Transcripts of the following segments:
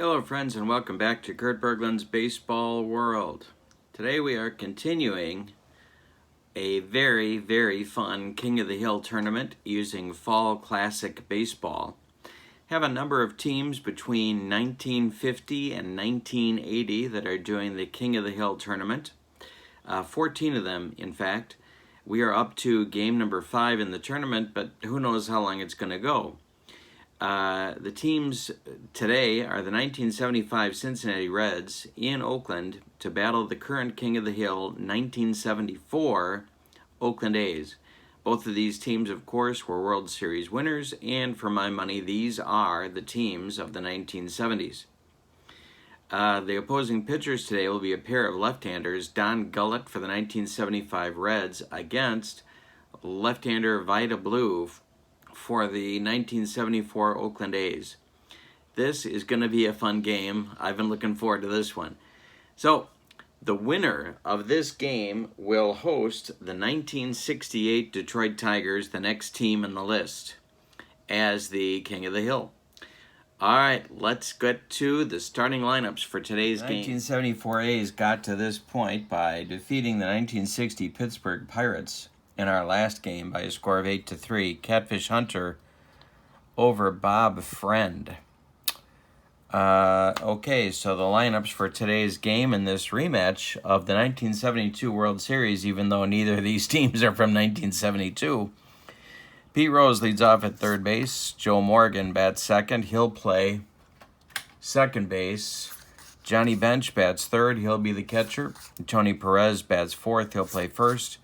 Hello friends and welcome back to Kurt Berglund's Baseball World. Today we are continuing a very fun King of the Hill tournament using Fall Classic Baseball. Have a number of teams between 1950 and 1980 that are doing the King of the Hill tournament. 14 of them, in fact. We are up to game number 5 in the tournament, but who knows how long it's going to go. The teams today are the 1975 Cincinnati Reds in Oakland to battle the current King of the Hill 1974 Oakland A's. Both of these teams, of course, were World Series winners, and for my money, these are the teams of the 1970s. The opposing pitchers today will be a pair of left-handers, Don Gullett for the 1975 Reds against left-hander Vida Blue for the 1974 Oakland A's. This is going to be a fun game. I've been looking forward to this one. So, the winner of this game will host the 1968 Detroit Tigers, the next team in the list, as the King of the Hill. All right, let's get to the starting lineups for today's game. 1974 A's got to this point by defeating the 1960 Pittsburgh Pirates in our last game by a score of 8-3. Catfish Hunter over Bob Friend. Okay, so the lineups for today's game in this rematch of the 1972 World Series, even though neither of these teams are from 1972. Pete Rose leads off at third base. Joe Morgan bats second. He'll play second base. Johnny Bench bats third. He'll be the catcher. Tony Perez bats fourth. He'll play first.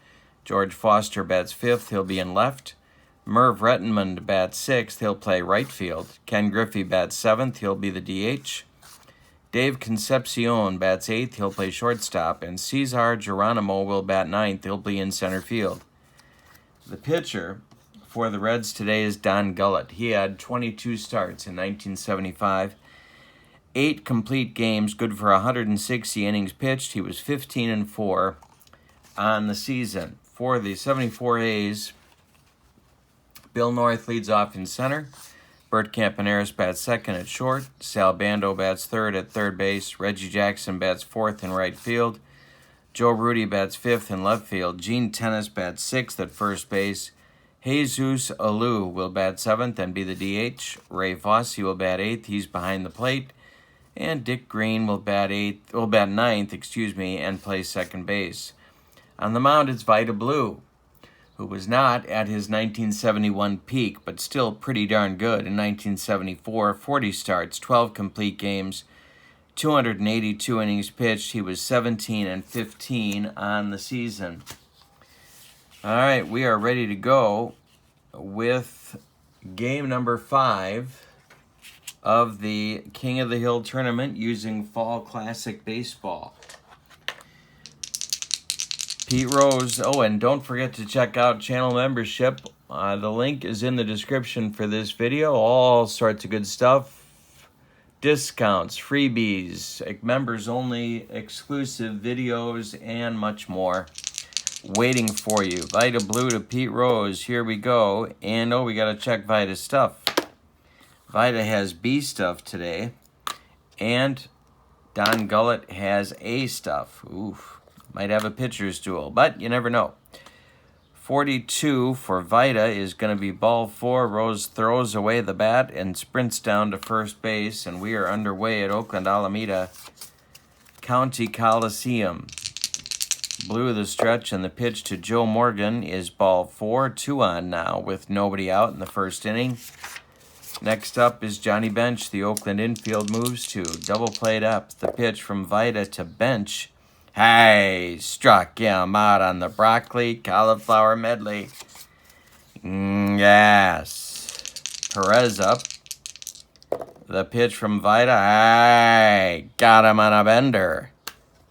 George Foster bats fifth. He'll be in left. Merv Rettenmund bats sixth. He'll play right field. Ken Griffey bats seventh. He'll be the DH. Dave Concepcion bats eighth. He'll play shortstop. And Cesar Geronimo will bat ninth. He'll be in center field. The pitcher for the Reds today is Don Gullett. He had 22 starts in 1975. 8 complete games, good for 160 innings pitched. He was 15-4 on the season. For the 74 A's, Bill North leads off in center. Bert Campaneris bats second at short. Sal Bando bats third at third base. Reggie Jackson bats fourth in right field. Joe Rudy bats fifth in left field. Gene Tennis bats sixth at first base. Jesus Alou will bat seventh and be the DH. Ray Fosse will bat eighth. He's behind the plate. And Dick Green will bat ninth, and play second base. On the mound, it's Vida Blue, who was not at his 1971 peak, but still pretty darn good in 1974. 40 starts, 12 complete games, 282 innings pitched. He was 17-15 on the season. All right, we are ready to go with game number 5 of the King of the Hill tournament using Fall Classic Baseball. Pete Rose. Oh, and don't forget to check out channel membership. The link is in the description for this video. All sorts of good stuff. Discounts, freebies, members-only exclusive videos, and much more waiting for you. Vida Blue to Pete Rose. Here we go. And, we got to check Vida's stuff. Vida has B stuff today. And Don Gullett has A stuff. Oof. Might have a pitcher's duel, but you never know. 42 for Vida is going to be ball 4. Rose throws away the bat and sprints down to first base, and we are underway at Oakland Alameda County Coliseum. Blue the stretch, and the pitch to Joe Morgan is ball 4. 2 on now with nobody out in the first inning. Next up is Johnny Bench. The Oakland infield moves to double play up. The pitch from Vida to Bench. Hey, struck him out on the broccoli cauliflower medley. Yes. Perez up. The pitch from Vida. Hey, got him on a bender.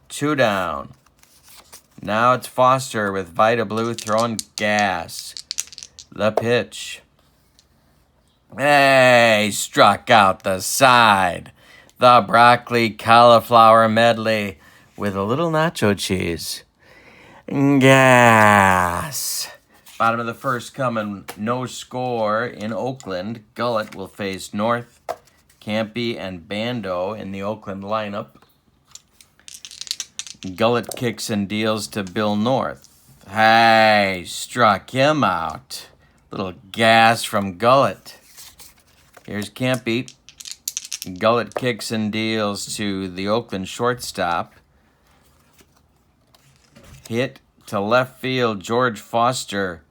2 down. Now it's Foster with Vida Blue throwing gas. The pitch. Hey, struck out the side. The broccoli cauliflower medley with a little nacho cheese. Gas. Bottom of the first coming, no score in Oakland. Gullett will face North. Campy and Bando in the Oakland lineup. Gullett kicks and deals to Bill North. Hey, struck him out. Little gas from Gullett. Here's Campy. Gullett kicks and deals to the Oakland shortstop. Hit to left field. George Foster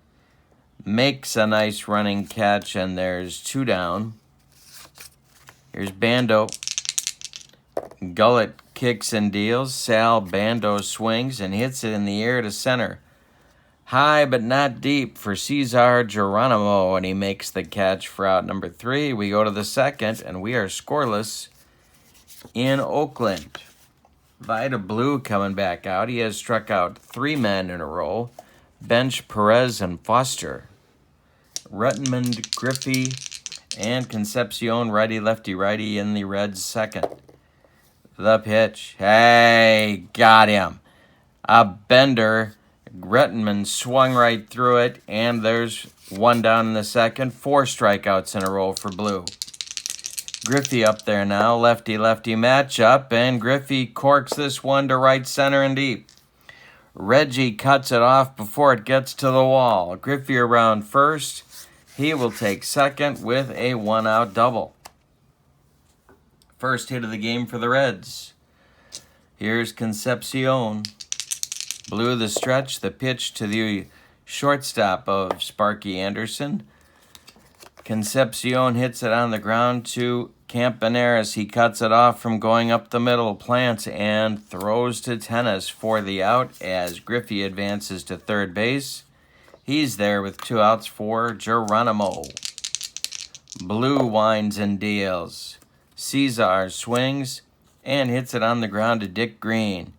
makes a nice running catch, and there's 2 down. Here's Bando. Gullett kicks and deals. Sal Bando swings and hits it in the air to center. High but not deep for Cesar Geronimo, and he makes the catch for out number 3. We go to the second, and we are scoreless in Oakland. Vida Blue coming back out. He has struck out 3 men in a row. Bench, Perez, and Foster. Ruttenmund, Griffey, and Concepcion, righty in the Reds' second. The pitch. Hey, got him. A bender. Ruttenmund swung right through it, and there's 1 down in the second. 4 strikeouts in a row for Blue. Griffey up there now. Lefty-lefty matchup, and Griffey corks this one to right center and deep. Reggie cuts it off before it gets to the wall. Griffey around first. He will take second with a 1-out double. First hit of the game for the Reds. Here's Concepcion. Blue the stretch, the pitch to the shortstop of Sparky Anderson. Concepcion hits it on the ground to Campaneris. He cuts it off from going up the middle, plants, and throws to tennis for the out as Griffey advances to third base. He's there with 2 outs for Geronimo. Blue winds and deals. Cesar swings and hits it on the ground to Dick Green.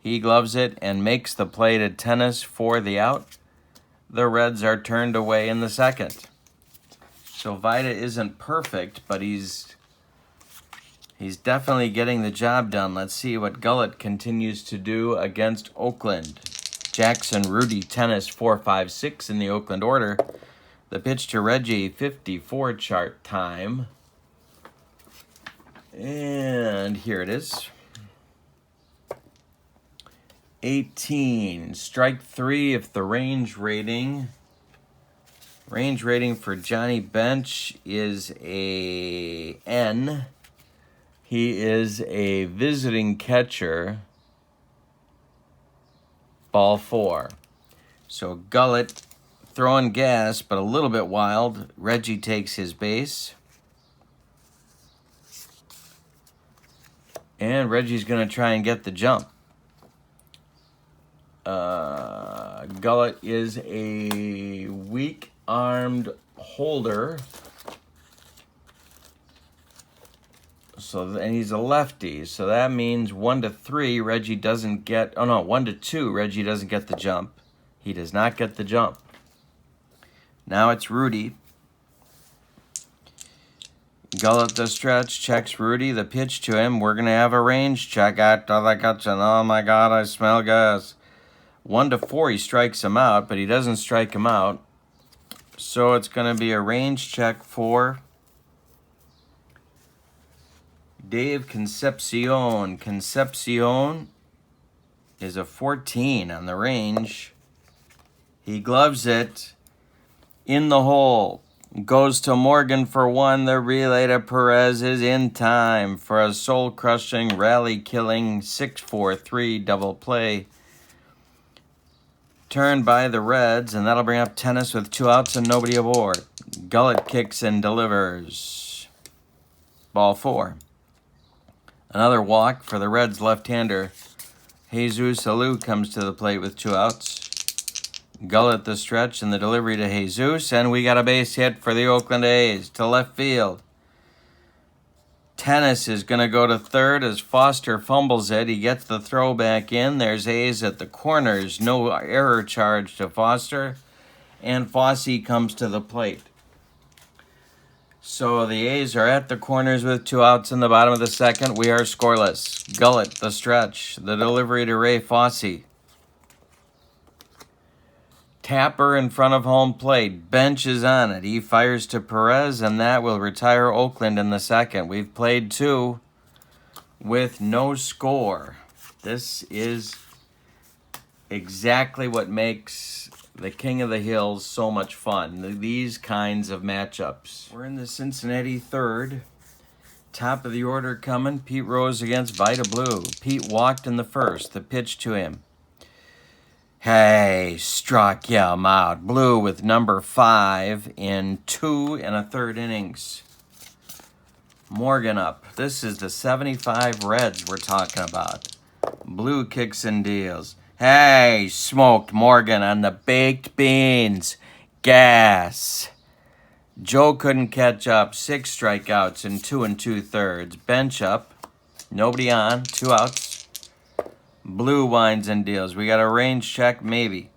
He gloves it and makes the play to tennis for the out. The Reds are turned away in the second. So Vida isn't perfect, but he's definitely getting the job done. Let's see what Gullett continues to do against Oakland. Jackson, Rudy, tennis, 4-5-6 in the Oakland order. The pitch to Reggie, 54 chart time. And here it is. 18. Strike 3 if the range rating for Johnny Bench is a N. He is a visiting catcher. Ball 4. So Gullett throwing gas, but a little bit wild. Reggie takes his base. And Reggie's going to try and get the jump. Gullett is a weak-armed holder. And he's a lefty. So that means 1-3, Reggie doesn't get... Oh, no, 1-2, Reggie doesn't get the jump. He does not get the jump. Now it's Rudy. Gullett the stretch, checks Rudy, the pitch to him. We're going to have a range check out to the kitchen. Oh, my God, I smell gas. 1-4, he strikes him out, but he doesn't strike him out. So it's going to be a range check for Dave Concepcion. Concepcion is a 14 on the range. He gloves it in the hole. Goes to Morgan for 1. The relay to Perez is in time for a soul-crushing, rally-killing 6-4-3 double play. Turned by the Reds, and that'll bring up tennis with 2 outs and nobody aboard. Gullett kicks and delivers. Ball 4. Another walk for the Reds left-hander. Jesus Alou comes to the plate with 2 outs. Gullett the stretch and the delivery to Jesus, and we got a base hit for the Oakland A's to left field. Tennis is going to go to third as Foster fumbles it. He gets the throw back in. There's A's at the corners. No error charge to Foster. And Fosse comes to the plate. So the A's are at the corners with 2 outs in the bottom of the second. We are scoreless. Gullett, the stretch. The delivery to Ray Fosse. Tapper in front of home plate. Bench is on it. He fires to Perez, and that will retire Oakland in the second. We've played 2 with no score. This is exactly what makes the King of the Hills so much fun. These kinds of matchups. We're in the Cincinnati third. Top of the order coming. Pete Rose against Vida Blue. Pete walked in the first. The pitch to him. Hey, struck him out. Blue with number 5 in 2 1/3 innings. Morgan up. This is the 75 Reds we're talking about. Blue kicks and deals. Hey, smoked Morgan on the baked beans. Gas. Joe couldn't catch up. 6 strikeouts in 2 2/3. Bench up. Nobody on. 2 outs. Blue winds and deals. We got a range check, maybe.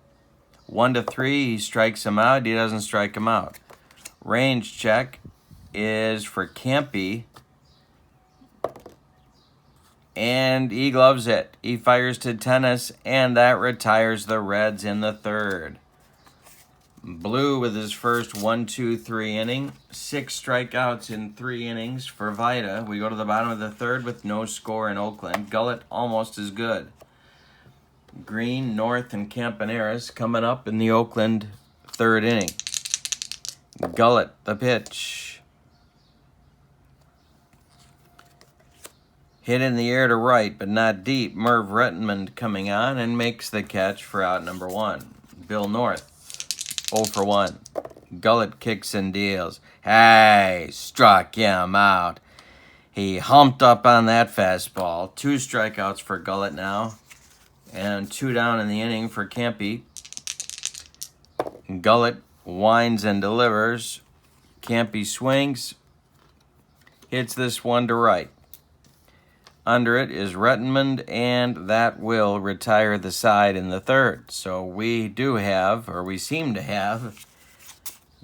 1-3, he strikes him out. He doesn't strike him out. Range check is for Campy. And he gloves it. He fires to tennis, and that retires the Reds in the third. Blue with his first 1-2-3 inning. 6 strikeouts in 3 innings for Vida. We go to the bottom of the third with no score in Oakland. Gullett almost as good. Green, North, and Campaneris coming up in the Oakland third inning. Gullett, the pitch. Hit in the air to right, but not deep. Merv Rettenmund coming on and makes the catch for out number 1. Bill North, 0 for 1. Gullett kicks and deals. Hey, struck him out. He humped up on that fastball. 2 strikeouts for Gullett now. And 2 down in the inning for Campy. Gullett winds and delivers. Campy swings. Hits this one to right. Under it is Rettenmund, and that will retire the side in the third. So we do have, or we seem to have,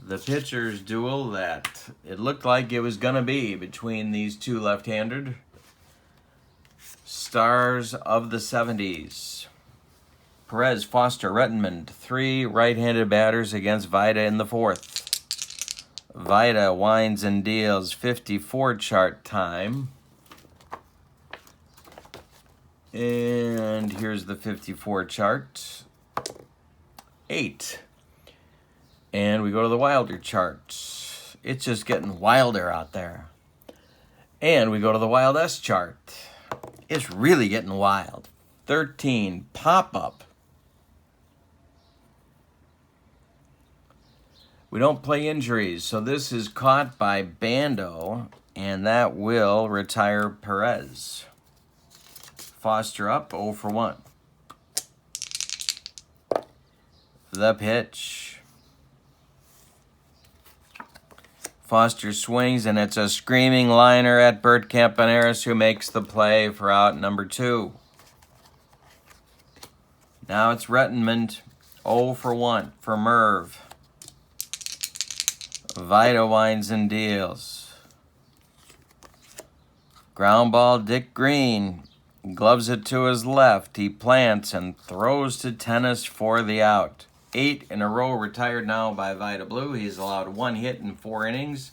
the pitcher's duel that it looked like it was going to be between these 2 left-handed stars of the 70s. Perez, Foster, Rettenmund, 3 right-handed batters against Vida in the fourth. Vida winds and deals. 54 chart time. And here's the 54 chart. 8. And we go to the Wilder chart. It's just getting wilder out there. And we go to the Wild S chart. It's really getting wild. 13, pop-up. We don't play injuries, so this is caught by Bando, and that will retire Perez. Foster up, 0 for 1. The pitch. Foster swings, and it's a screaming liner at Bert Campaneris, who makes the play for out number 2. Now it's Rettenmund, 0 for 1 for Merv. Vida winds and deals. Ground ball, Dick Green. Gloves it to his left. He plants and throws to tennis for the out. 8 in a row retired now by Vida Blue. He's allowed 1 hit in 4 innings.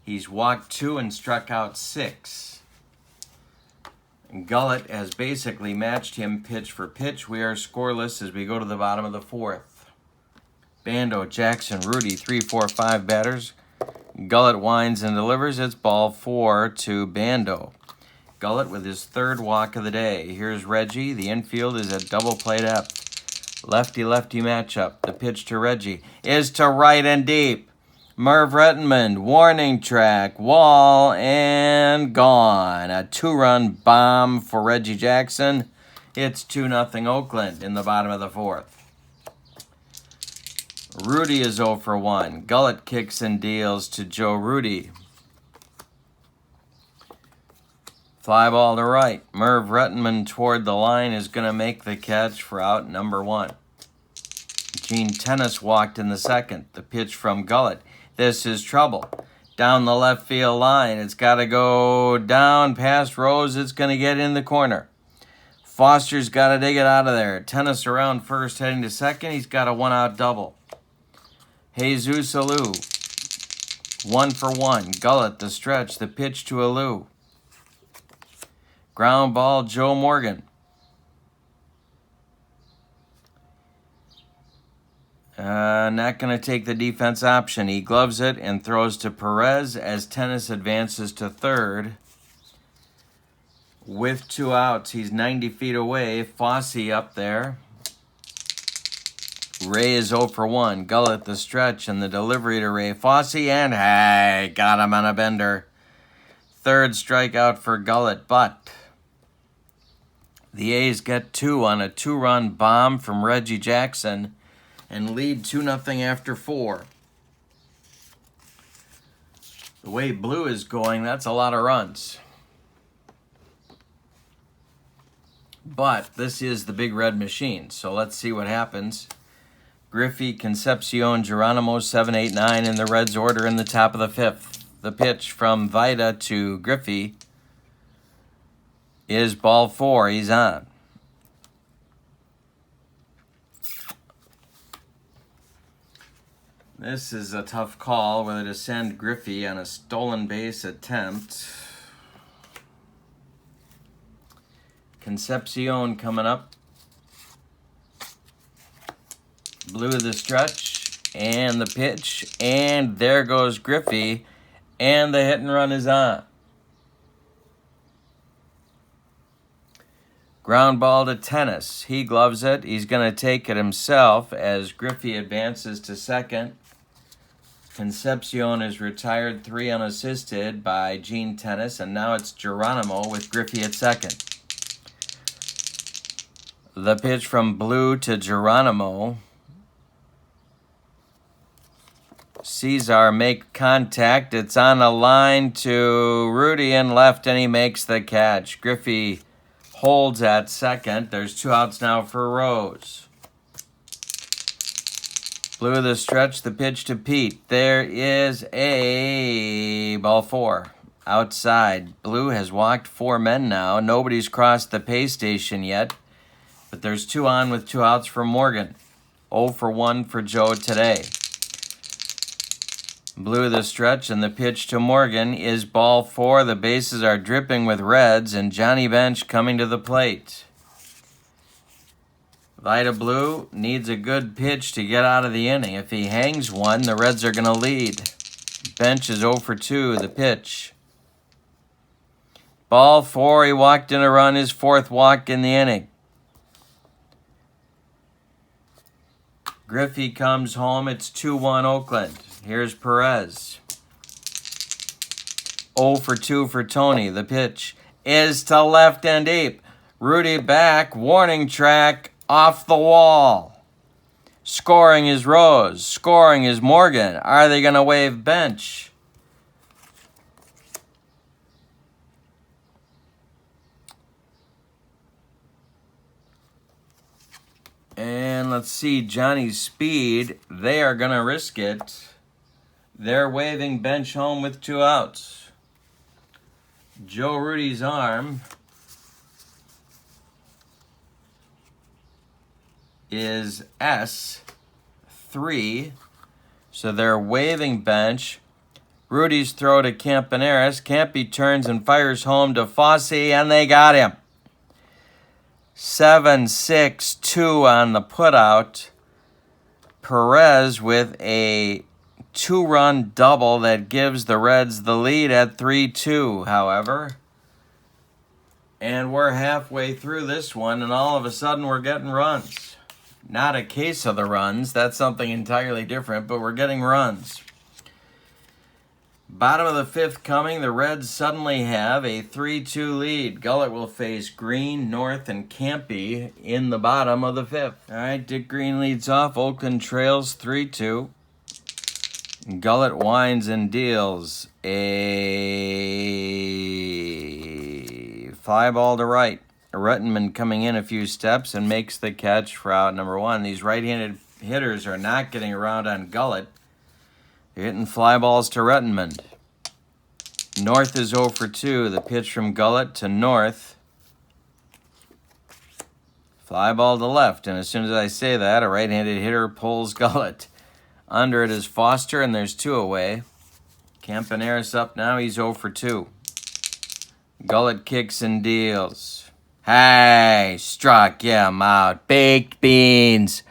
He's walked 2 and struck out 6. Gullett has basically matched him pitch for pitch. We are scoreless as we go to the bottom of the fourth. Bando, Jackson, Rudy, 3, 4, 5 batters. Gullett winds and delivers. It's ball 4 to Bando. Gullett with his 3rd walk of the day. Here's Reggie. The infield is at double play depth. Lefty-lefty matchup. The pitch to Reggie is to right and deep. Merv Rettenmund, warning track, wall, and gone. A 2-run bomb for Reggie Jackson. It's 2-0 Oakland in the bottom of the fourth. Rudy is 0 for 1. Gullett kicks and deals to Joe Rudy. Fly ball to right. Merv Rettenmund toward the line is going to make the catch for out number 1. Gene Tennis walked in the second. The pitch from Gullett. This is trouble. Down the left field line. It's got to go down past Rose. It's going to get in the corner. Foster's got to dig it out of there. Tennis around first, heading to second. He's got a one-out double. Jesus Alou. 1 for 1. Gullett, the stretch, the pitch to Alou. Ground ball, Joe Morgan. Not going to take the defense option. He gloves it and throws to Perez as Tennis advances to third. With 2 outs, he's 90 feet away. Fosse up there. Ray is 0 for 1. Gullett the stretch and the delivery to Ray Fosse, and hey, got him on a bender. Third strikeout for Gullett, but the A's get 2 on a 2-run bomb from Reggie Jackson and lead 2-0 after 4. The way Blue is going, that's a lot of runs. But this is the Big Red Machine, so let's see what happens. Griffey, Concepcion, Geronimo, 7, 8, 9 in the Reds order in the top of the 5th. The pitch from Vida to Griffey is ball 4. He's on. This is a tough call, whether to send Griffey on a stolen base attempt. Concepcion coming up. Blue the stretch and the pitch, and there goes Griffey, and the hit and run is on. Ground ball to Tennis. He gloves it. He's going to take it himself as Griffey advances to second. Concepcion is retired 3 unassisted by Gene Tennis, and now it's Geronimo with Griffey at second. The pitch from Blue to Geronimo. Cesar make contact. It's on a line to Rudy in left, and he makes the catch. Griffey holds at second. There's 2 outs now for Rose. Blue the stretch, the pitch to Pete. There is a ball 4. Outside. Blue has walked 4 men now. Nobody's crossed the pay station yet. But there's 2 on with 2 outs for Morgan. 0 for 1 for Joe today. Blue the stretch and the pitch to Morgan is ball 4. The bases are dripping with Reds and Johnny Bench coming to the plate. Vida Blue needs a good pitch to get out of the inning. If he hangs one, the Reds are going to lead. Bench is 0 for 2. The pitch. Ball 4. He walked in a run, his 4th walk in the inning. Griffey comes home. It's 2-1 Oakland. Here's Perez. 0 for 2 for Tony. The pitch is to left and deep. Rudy back. Warning track off the wall. Scoring is Rose. Scoring is Morgan. Are they going to wave bench? And let's see, Johnny's speed. They are going to risk it. They're waving bench home with 2 outs. Joe Rudy's arm is S3. So they're waving bench. Rudy's throw to Campaneris. Campy turns and fires home to Fosse, and they got him. 7-6-2 on the putout. Perez with a 2-run double that gives the Reds the lead at 3-2, however. And we're halfway through this one, and all of a sudden we're getting runs. Not a case of the runs. That's something entirely different, but we're getting runs. Bottom of the 5th coming, the Reds suddenly have a 3-2 lead. Gullett will face Green, North, and Campy in the bottom of the 5th. All right, Dick Green leads off. Oakland trails 3-2. Gullett winds and deals a fly ball to right. Rettenman coming in a few steps and makes the catch for out number 1. These right-handed hitters are not getting around on Gullett. They're hitting fly balls to Rettenman. North is 0 for 2. The pitch from Gullett to North Fly ball to left, and as soon as I say that, a right-handed hitter pulls Gullett. Under it is Foster, and there's 2 away. Campaneris up now, he's 0 for 2. Gullett kicks and deals. Hey, struck him out. Baked beans.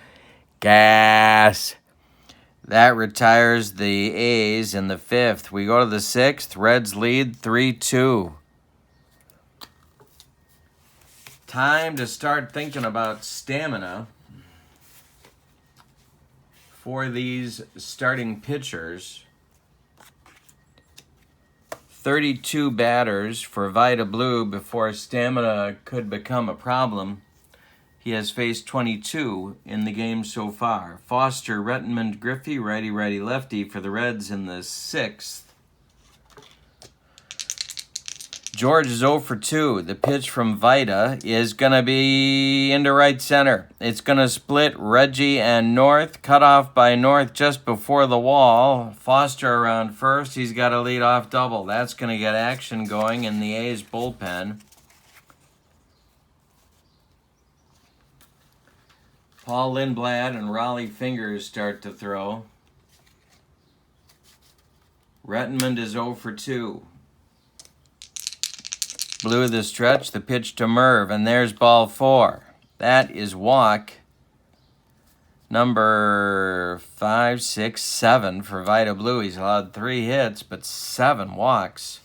Gas. That retires the A's in the 5th. We go to the 6th. Reds lead 3-2. Time to start thinking about stamina for these starting pitchers. 32 batters for Vida Blue before stamina could become a problem. He has faced 22 in the game so far. Foster, Rettenmund, Griffey, righty, lefty for the Reds in the 6th. George is 0 for 2. The pitch from Vida is going to be into right center. It's going to split Reggie and North. Cut off by North just before the wall. Foster around first. He's got a lead-off double. That's going to get action going in the A's bullpen. Paul Lindblad and Raleigh Fingers start to throw. Rettenmund is 0 for 2. Blue the stretch, the pitch to Merv, and there's ball 4. That is walk number 5, 6, 7 for Vida Blue. He's allowed 3 hits, but 7 walks.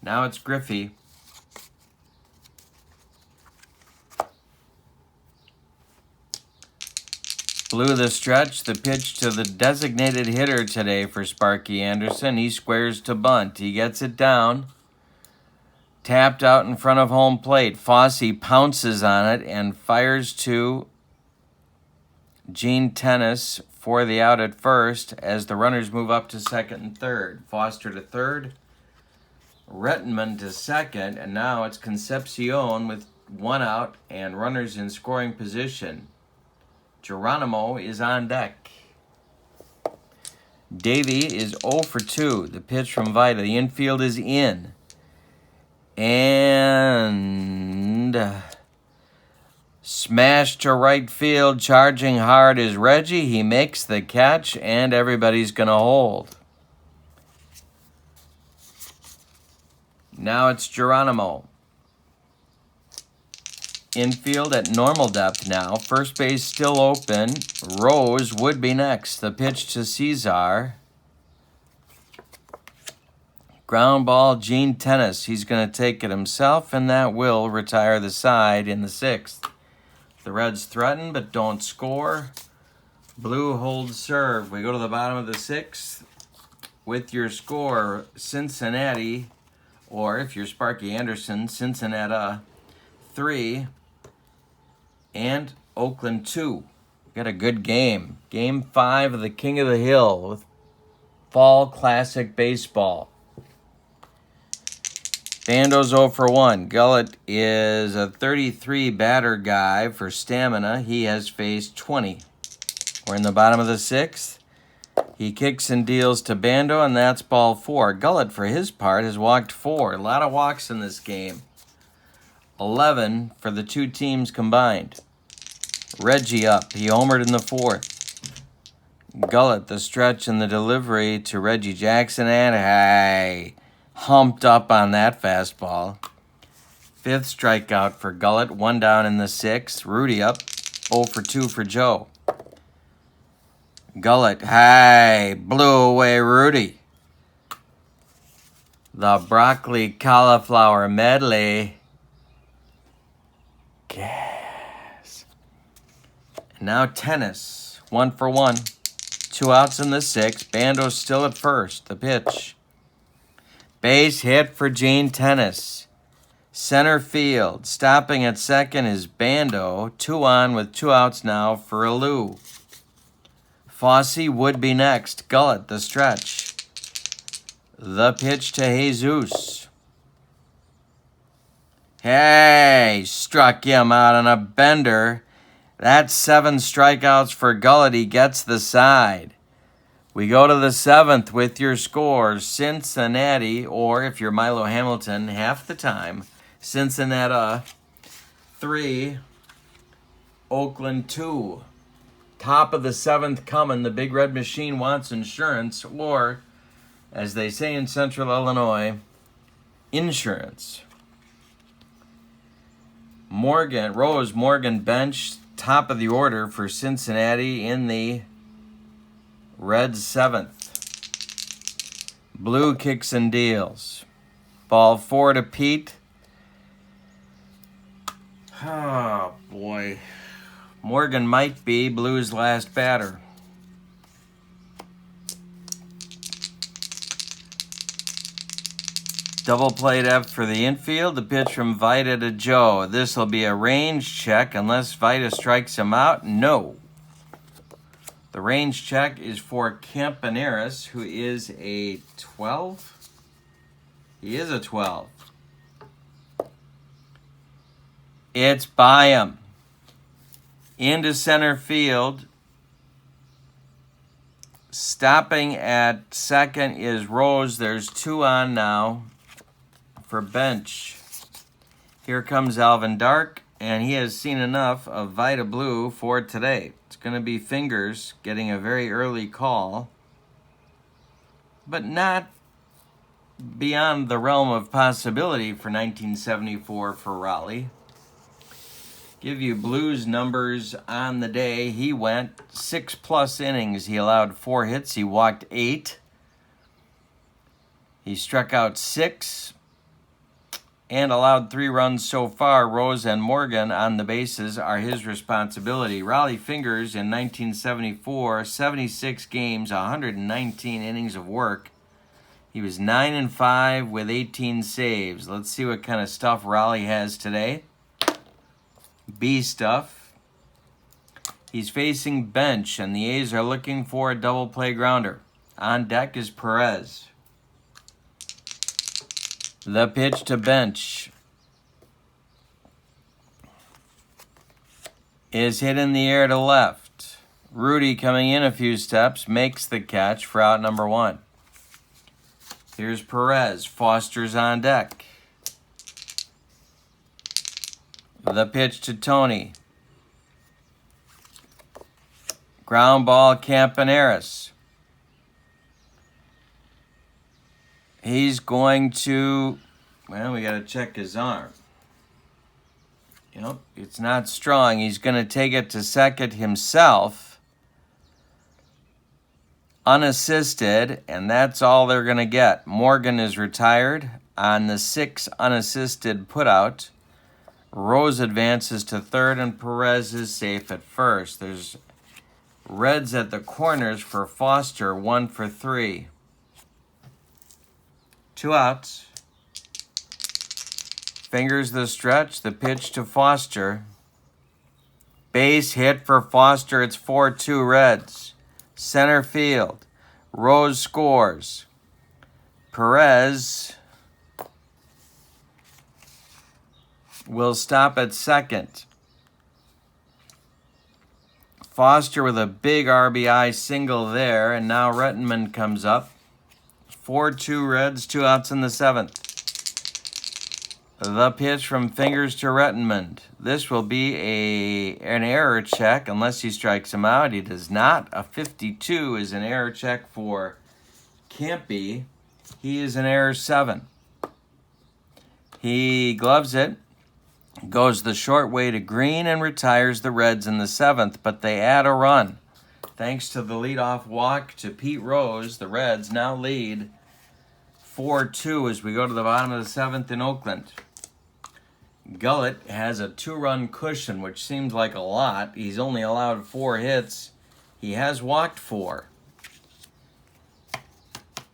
Now it's Griffey. Blue the stretch, the pitch to the designated hitter today for Sparky Anderson. He squares to bunt. He gets it down. Tapped out in front of home plate. Fosse pounces on it and fires to Gene Tennis for the out at first as the runners move up to second and third. Foster to third. Rettenmund to second. And now it's Concepcion with 1 out and runners in scoring position. Geronimo is on deck. Davey is 0 for 2. The pitch from Vida. The infield is in. And smash to right field, charging hard is Reggie. He makes the catch, and everybody's going to hold. Now it's Geronimo. Infield at normal depth now. First base still open. Rose would be next. The pitch to Cesar. Ground ball, Gene Tennis. He's going to take it himself, and that will retire the side in the 6th. The Reds threaten but don't score. Blue holds serve. We go to the bottom of the 6th with your score, Cincinnati, or if you're Sparky Anderson, Cincinnati 3 and Oakland 2. Got a good game. Game 5 of the King of the Hill with Fall Classic Baseball. Bando's 0 for 1. Gullett is a 33 batter guy for stamina. He has faced 20. We're in the bottom of the 6th. He kicks and deals to Bando, and that's ball 4. Gullett, for his part, has walked 4. A lot of walks in this game. 11 for the 2 teams combined. Reggie up. He homered in the 4th. Gullett, the stretch and the delivery to Reggie Jackson, and hey, humped up on that fastball. 5th strikeout for Gullett. 1 down in the 6th. Rudy up. 0 for 2 for Joe. Gullett, hey, blew away Rudy. The broccoli cauliflower medley. Gas. Now Tennis. 1 for 1. 2 outs in the 6th. Bando's still at first. The pitch. Base hit for Gene Tennis. Center field. Stopping at second is Bando. 2 on with 2 outs now for Alou. Fosse would be next. Gullett, the stretch. The pitch to Jesus. Hey, struck him out on a bender. That's 7 strikeouts for Gullett. He gets the side. We go to the 7th with your scores. Cincinnati, or if you're Milo Hamilton, half the time, Cincinnati 3 Oakland 2. Top of the 7th coming. The Big Red Machine wants insurance, or, as they say in Central Illinois, insurance. Morgan bench, top of the order for Cincinnati in the Reds 7th. Blue kicks and deals. Ball 4 to Pete. Oh, boy. Morgan might be Blue's last batter. Double play depth for the infield. The pitch from Vita to Joe. This will be a range check unless Vita strikes him out. No. The range check is for Campaneris, who is a 12. He is a 12. It's by him. Into center field. Stopping at second is Rose. There's 2 on now for bench. Here comes Alvin Dark, and he has seen enough of Vita Blue for today. It's going to be Fingers getting a very early call, but not beyond the realm of possibility for 1974 for Raleigh. Give you Blues numbers on the day. He went 6+ innings. He allowed 4 hits. He walked 8. He struck out 6 and allowed 3 runs so far. Rose and Morgan on the bases are his responsibility. Raleigh Fingers in 1974, 76 games, 119 innings of work. He was 9-5 with 18 saves. Let's see what kind of stuff Raleigh has today. B stuff. He's facing bench, and the A's are looking for a double play grounder. On deck is Perez. The pitch to bench is hit in the air to left. Rudy coming in a few steps makes the catch for out number 1. Here's Perez. Foster's on deck. The pitch to Tony. Ground ball, Campaneris. He's going to, well, we got to check his arm. Yep, it's not strong. He's going to take it to second himself, unassisted, and that's all they're going to get. Morgan is retired on the 6 unassisted putout. Rose advances to third, and Perez is safe at first. There's Reds at the corners for Foster, 1 for 3. 2 outs. Fingers the stretch, the pitch to Foster. Base hit for Foster, it's 4-2 Reds. Center field, Rose scores. Perez will stop at second. Foster with a big RBI single there, and now Rettenman comes up. 4-2 Reds, 2 outs in the 7th. The pitch from Fingers to Rettenman. This will be an error check unless he strikes him out. He does not. A 52 is an error check for Campy. He is an error 7. He gloves it, goes the short way to Green, and retires the Reds in the 7th, but they add a run. Thanks to the leadoff walk to Pete Rose, the Reds now lead 4-2 as we go to the bottom of the 7th in Oakland. Gullett has a 2-run cushion, which seems like a lot. He's only allowed 4 hits. He has walked 4.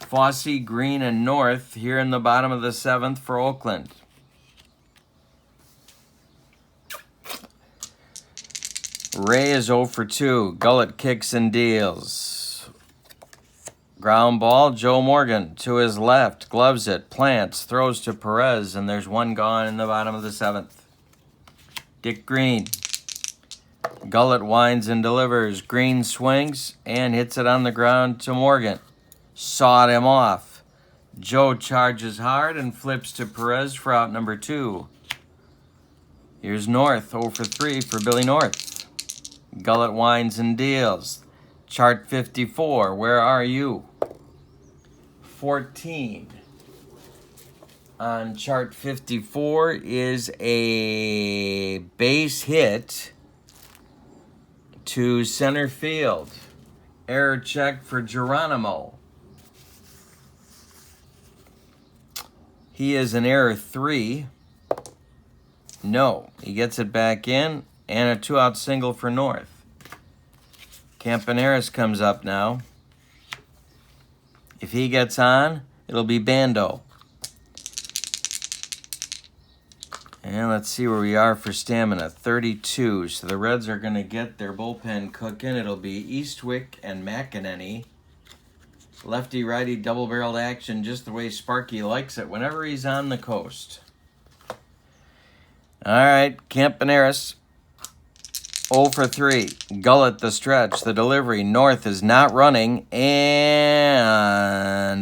Fossey, Green, and North here in the bottom of the 7th for Oakland. Ray is 0 for 2. Gullett kicks and deals. Ground ball, Joe Morgan to his left. Gloves it, plants, throws to Perez, and there's 1 gone in the bottom of the 7th. Dick Green. Gullett winds and delivers. Green swings and hits it on the ground to Morgan. Sawed him off. Joe charges hard and flips to Perez for out number 2. Here's North, 0 for 3 for Billy North. Gullett winds and deals. Chart 54, where are you? 14. On chart 54 is a base hit to center field. Error check for Geronimo. He is an error 3. No, he gets it back in, and a 2-out single for North. Campaneris comes up now. If he gets on, it'll be Bando. And let's see where we are for stamina. 32. So the Reds are going to get their bullpen cooking. It'll be Eastwick and McEnany. Lefty-righty double-barreled action just the way Sparky likes it whenever he's on the coast. All right, Campaneris. 0 for 3. Gullett the stretch, the delivery. North is not running, and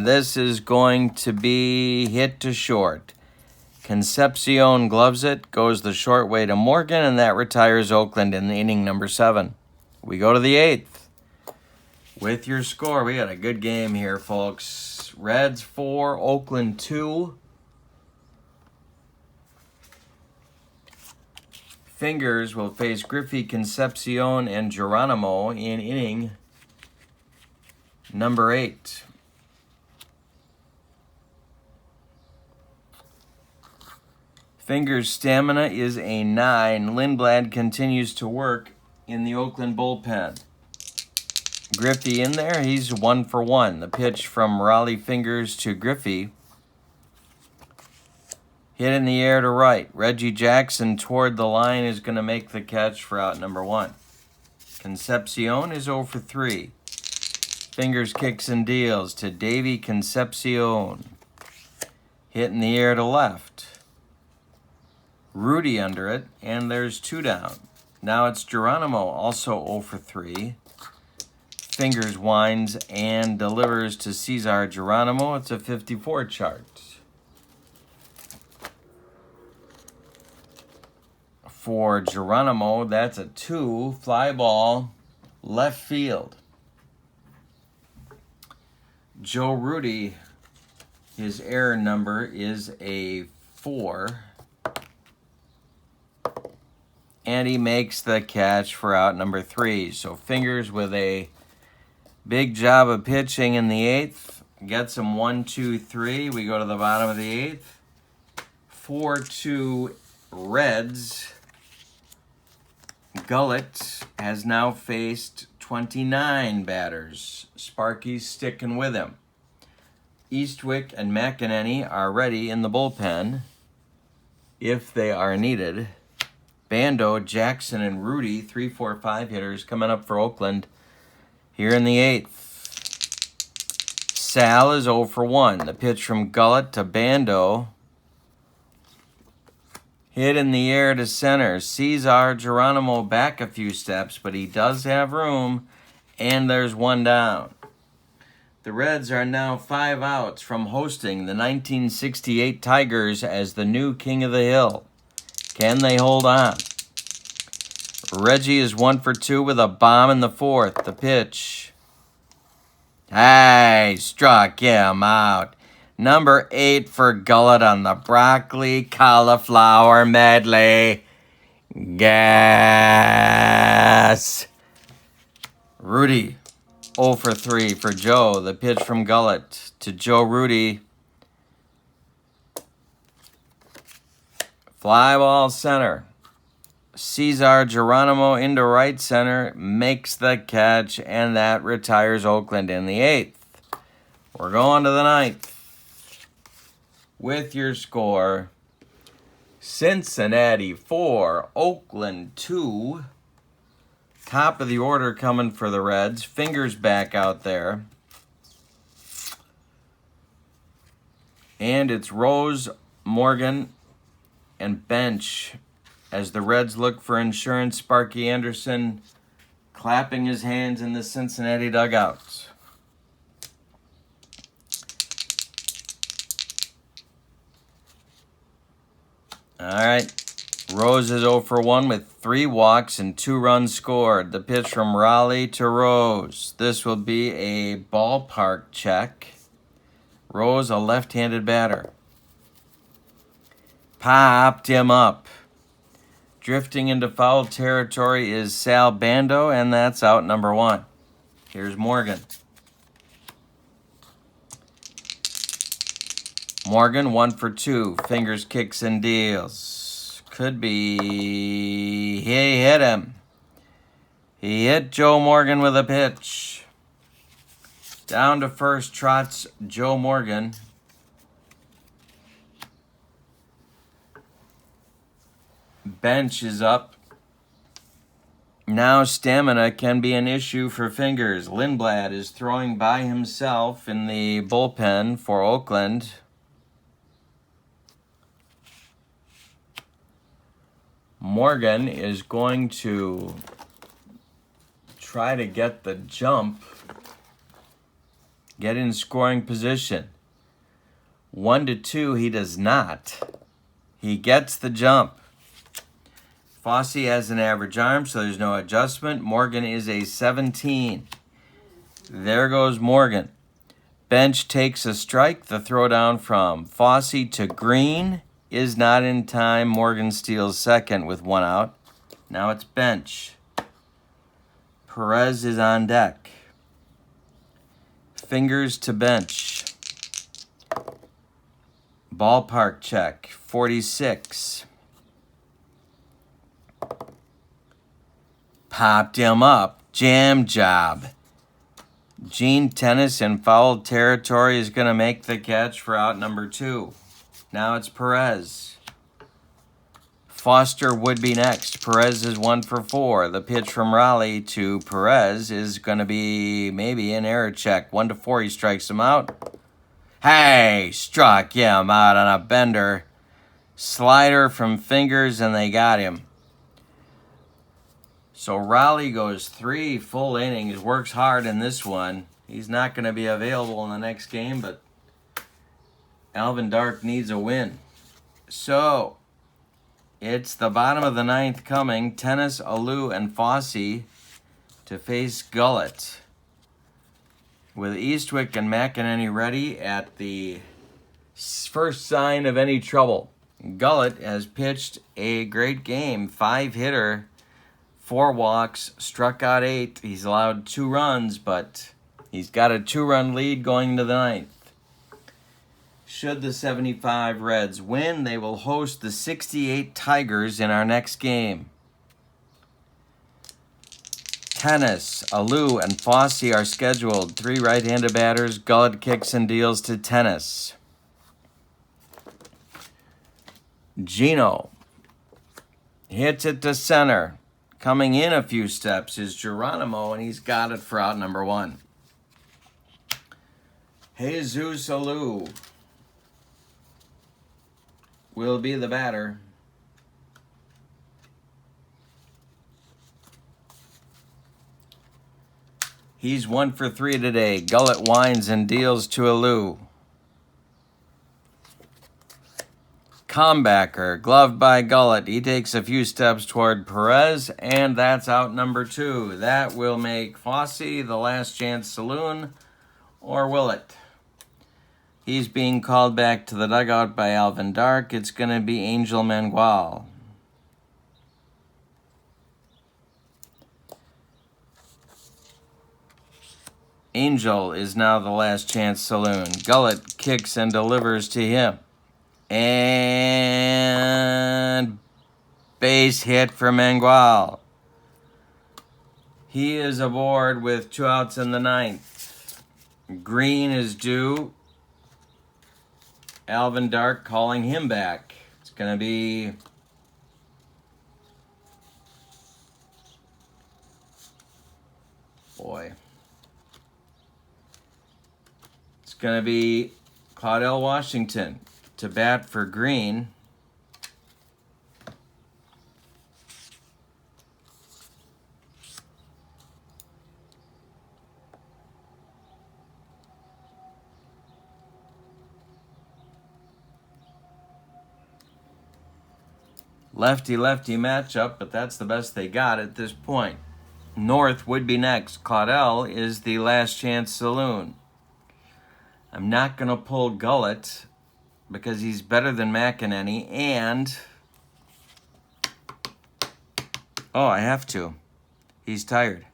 this is going to be hit to short. Concepcion gloves it, goes the short way to Morgan, and that retires Oakland in inning number 7. We go to the 8th. With your score, we got a good game here, folks. Reds 4, Oakland 2. Fingers will face Griffey, Concepcion, and Geronimo in inning number 8. Fingers' stamina is a 9. Lindblad continues to work in the Oakland bullpen. Griffey in there, he's 1 for 1. The pitch from Raleigh Fingers to Griffey. Hit in the air to right. Reggie Jackson toward the line is going to make the catch for out number 1. Concepcion is 0 for 3. Fingers kicks and deals to Davy Concepcion. Hit in the air to left. Rudy under it, and there's 2 down. Now it's Geronimo, also 0 for 3. Fingers winds and delivers to Cesar Geronimo. It's a 54 chart. For Geronimo, that's a 2. Fly ball, left field. Joe Rudy, his error number is a 4. And he makes the catch for out number 3. So Fingers with a big job of pitching in the 8th. Gets him 1, 2, 3. We go to the bottom of the 8th. 4-2 Reds. Gullett has now faced 29 batters. Sparky's sticking with him. Eastwick and McEnany are ready in the bullpen if they are needed. Bando, Jackson, and Rudy, 3, 4, 5 hitters coming up for Oakland here in the 8th. Sal is 0 for 1. The pitch from Gullett to Bando. Hit in the air to center. Cesar Geronimo back a few steps, but he does have room, and there's 1 down. The Reds are now 5 outs from hosting the 1968 Tigers as the new King of the Hill. Can they hold on? Reggie is 1 for 2 with a bomb in the 4th. The pitch. Hey, struck him out. Number 8 for Gullett on the broccoli cauliflower medley. Gas. Rudy, 0 for 3 for Joe. The pitch from Gullett to Joe Rudy. Fly ball center. Cesar Geronimo into right center, makes the catch, and that retires Oakland in the 8th. We're going to the 9th. With your score, Cincinnati 4, Oakland 2. Top of the order coming for the Reds. Fingers back out there. And it's Rose, Morgan, and bench as the Reds look for insurance. Sparky Anderson clapping his hands in the Cincinnati dugout. All right, Rose is 0 for 1 with 3 walks and 2 runs scored. The pitch from Raleigh to Rose. This will be a ballpark check. Rose, a left-handed batter. Popped him up. Drifting into foul territory is Sal Bando, and that's out number 1. Here's Morgan. Morgan, 1 for 2. Fingers, kicks, and deals. Could be... He hit him. He hit Joe Morgan with a pitch. Down to first trots Joe Morgan. Bench is up. Now stamina can be an issue for Fingers. Lindblad is throwing by himself in the bullpen for Oakland. Morgan is going to try to get the jump, get in scoring position. 1-2, he does not. He gets the jump. Fosse has an average arm, so there's no adjustment. Morgan is a 17. There goes Morgan. Bench takes a strike. The throwdown from Fosse to Green is not in time. Morgan steals second with 1 out. Now it's Bench. Perez is on deck. Fingers to Bench. Ballpark check. 46. Popped him up. Jam job. Gene Tennis in foul territory is going to make the catch for out number 2. Now it's Perez. Foster would be next. Perez is 1 for 4. The pitch from Raleigh to Perez is going to be maybe an error check. 1-4, he strikes him out. Hey, struck him out on a bender. Slider from Fingers, and they got him. So Raleigh goes 3 full innings, works hard in this one. He's not going to be available in the next game, but Alvin Dark needs a win. So it's the bottom of the 9th coming. Tennis, Alou, and Fosse to face Gullett. With Eastwick and McEnany ready at the first sign of any trouble. Gullett has pitched a great game. 5-hitter. 4 walks, struck out 8. He's allowed 2 runs, but he's got a 2-run lead going into the 9th. Should the 75 Reds win, they will host the 68 Tigers in our next game. Tennis, Alou, and Fosse are scheduled. 3 right-handed batters. Gullett kicks and deals to Tennis. Gino hits it to center. Coming in a few steps is Geronimo, and he's got it for out number 1. Jesus Alou will be the batter. He's 1 for 3 today. Gullett winds and deals to Alou. Comebacker, gloved by Gullett. He takes a few steps toward Perez, and that's out number 2. That will make Fosse the last chance saloon, or will it? He's being called back to the dugout by Alvin Dark. It's going to be Angel Mangual. Angel is now the last chance saloon. Gullett kicks and delivers to him. And base hit for Mangual. He is aboard with 2 outs in the 9th. Green is due. Alvin Dark calling him back. It's going to be It's going to be Claudell Washington to bat for Green. Lefty-lefty matchup, but that's the best they got at this point. North would be next. Claudel is the Last Chance Saloon. I'm not going to pull Gullett because he's better than McEnany, and... oh, I have to. He's tired.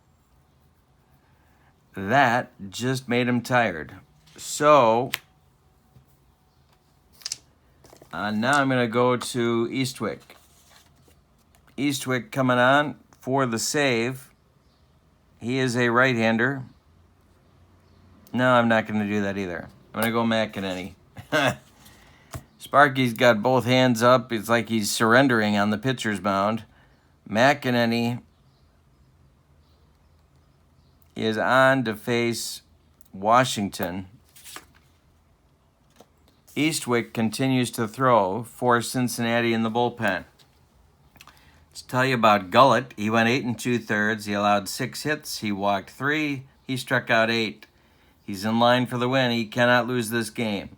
That just made him tired. So, now I'm going to go to Eastwick. Eastwick coming on for the save. He is a right-hander. No, I'm not going to do that either. I'm going to go McEnany. Sparky's got both hands up. It's like he's surrendering on the pitcher's mound. McEnany is on to face Washington. Eastwick continues to throw for Cincinnati in the bullpen. Let's tell you about Gullett. He went 8 2/3. He allowed 6 hits. He walked 3. He struck out 8. He's in line for the win. He cannot lose this game.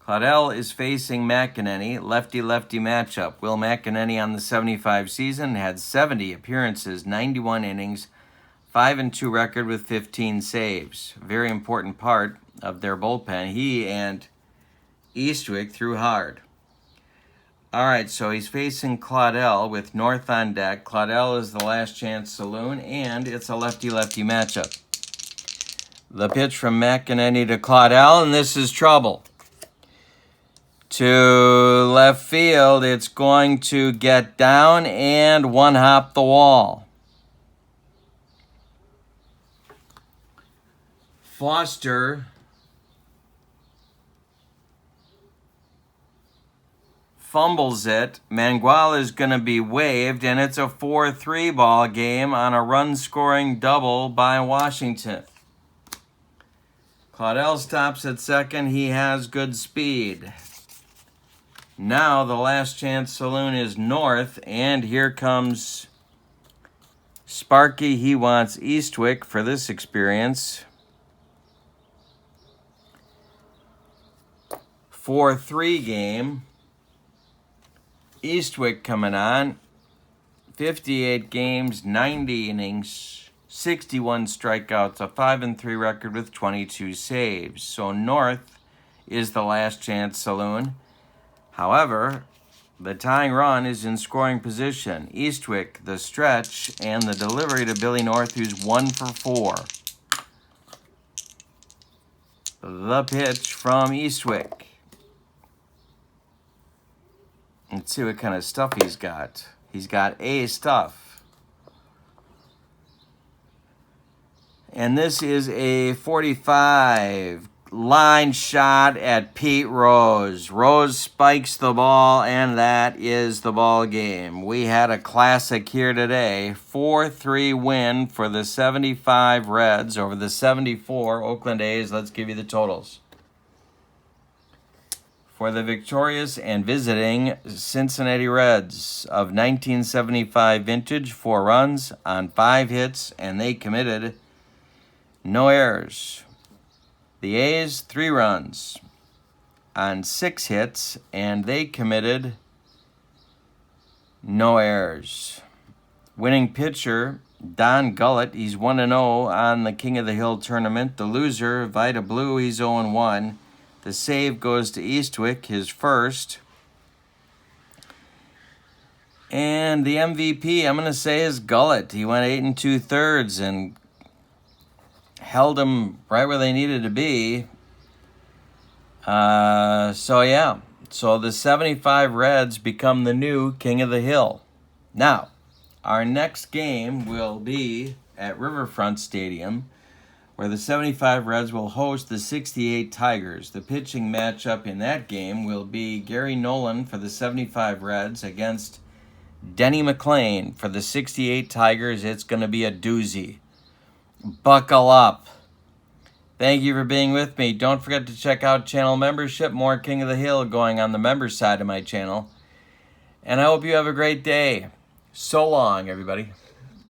Claudel is facing McEnany, lefty-lefty matchup. Will McEnany on the 75 season had 70 appearances, 91 innings, 5-2 record with 15 saves. Very important part of their bullpen. He and Eastwick threw hard. All right, so he's facing Claudel with North on deck. Claudel is the Last Chance Saloon, and it's a lefty-lefty matchup. The pitch from McEnany to Claudel, and this is trouble. To left field, it's going to get down and one-hop the wall. Foster fumbles it. Mangual is going to be waived, and it's a 4-3 ball game on a run-scoring double by Washington. Claudel stops at second. He has good speed. Now the Last Chance Saloon is North, and here comes Sparky. He wants Eastwick for this experience. 4-3 game. Eastwick coming on. 58 games, 90 innings, 61 strikeouts, a 5-3 record with 22 saves. So North is the Last Chance Saloon. However, the tying run is in scoring position. Eastwick, the stretch, and the delivery to Billy North, who's 1 for 4. The pitch from Eastwick. Let's see what kind of stuff he's got. He's got A stuff. And this is a 45 line shot at Pete Rose. Rose spikes the ball, and that is the ball game. We had a classic here today. 4-3 win for the 75 Reds over the 74 Oakland A's. Let's give you the totals. For the victorious and visiting Cincinnati Reds of 1975 vintage, 4 runs on 5 hits, and they committed no errors. The A's, 3 runs on 6 hits, and they committed no errors. Winning pitcher, Don Gullett, he's 1-0 on the King of the Hill tournament. The loser, Vita Blue, he's 0-1. The save goes to Eastwick, his first. And the MVP, I'm going to say, is Gullett. He went 8 2/3 and held them right where they needed to be. So the 75 Reds become the new King of the Hill. Now, our next game will be at Riverfront Stadium, where the 75 Reds will host the 68 Tigers. The pitching matchup in that game will be Gary Nolan for the 75 Reds against Denny McLain for the 68 Tigers. It's going to be a doozy. Buckle up. Thank you for being with me. Don't forget to check out channel membership. More King of the Hill going on the members side of my channel. And I hope you have a great day. So long, everybody.